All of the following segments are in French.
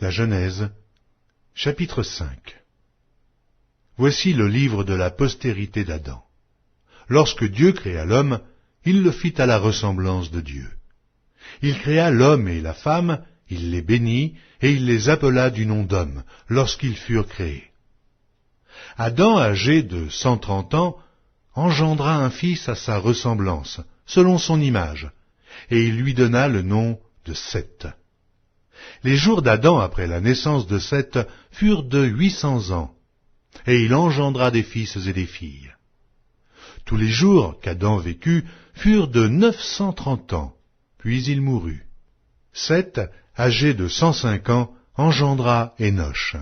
La Genèse, chapitre 5. Voici le livre de la postérité d'Adam. Lorsque Dieu créa l'homme, il le fit à la ressemblance de Dieu. Il créa l'homme et la femme, il les bénit, et il les appela du nom d'homme, lorsqu'ils furent créés. Adam, âgé de 130 ans, engendra un fils à sa ressemblance, selon son image, et il lui donna le nom de Seth. Les jours d'Adam après la naissance de Seth furent de 800 ans, et il engendra des fils et des filles. Tous les jours qu'Adam vécut furent de 930 ans, puis il mourut. Seth, âgé de 105 ans, engendra Énoch.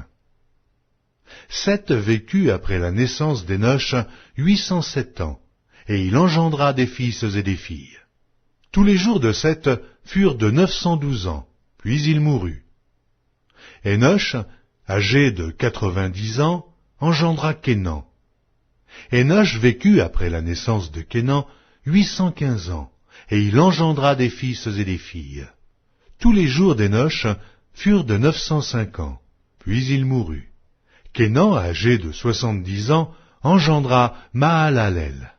Seth vécut après la naissance d'Énoch 807 ans, et il engendra des fils et des filles. Tous les jours de Seth furent de 912 ans, puis il mourut. Énoch, âgé de 90 ans, engendra Kénan. Énoch vécut après la naissance de Kénan 815 ans, et il engendra des fils et des filles. Tous les jours d'Énoch furent de 905 ans, puis il mourut. Kénan, âgé de 70 ans, engendra Mahalalel.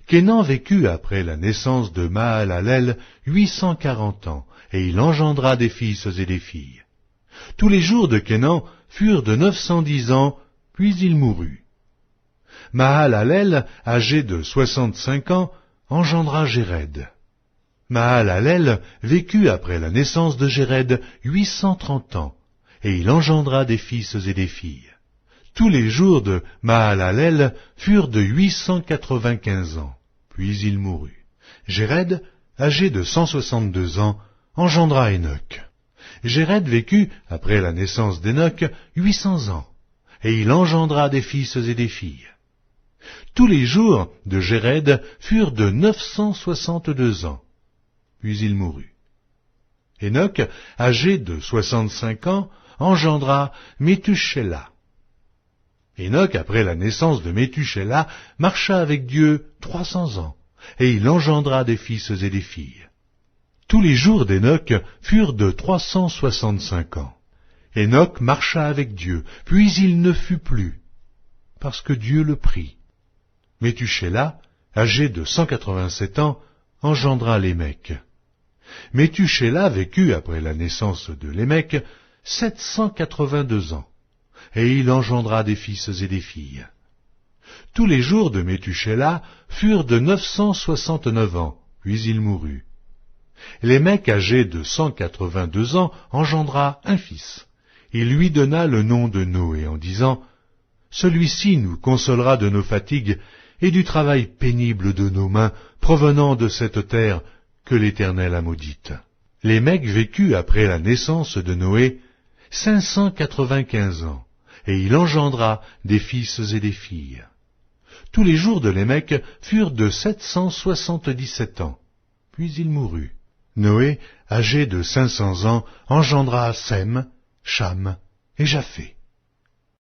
Kénan vécut après la naissance de Mahalalel 840 ans, et il engendra des fils et des filles. Tous les jours de Kénan furent de 910 ans, puis il mourut. Mahalalel, âgé de 65 ans, engendra Jéred. Mahalalel vécut après la naissance de Jéred 830 ans, et il engendra des fils et des filles. Tous les jours de Mahalalel furent de 895 ans, puis il mourut. Jéred, âgé de 162 ans, engendra Enoch. Jéred vécut, après la naissance d'Enoch, 800 ans, et il engendra des fils et des filles. Tous les jours de Jéred furent de 962 ans, puis il mourut. Enoch, âgé de 65 ans, engendra Méthusélah. Enoch, après la naissance de Méthusélah, marcha avec Dieu 300 ans, et il engendra des fils et des filles. Tous les jours d'Enoch furent de 365 ans. Enoch marcha avec Dieu, puis il ne fut plus, parce que Dieu le prit. Méthusélah, âgé de 187 ans, engendra Lémec. Méthusélah vécut après la naissance de Lémec 782 ans, et il engendra des fils et des filles. Tous les jours de Méthusélah furent de 969 ans, puis il mourut. Lémec, âgé de 182 ans, engendra un fils. Il lui donna le nom de Noé en disant « Celui-ci nous consolera de nos fatigues et du travail pénible de nos mains provenant de cette terre que l'Éternel a maudite. » Lémec vécut après la naissance de Noé 595 ans, et il engendra des fils et des filles. Tous les jours de Lémec furent de 777 ans, puis il mourut. Noé, âgé de 500 ans, engendra Sem, Cham et Japheth.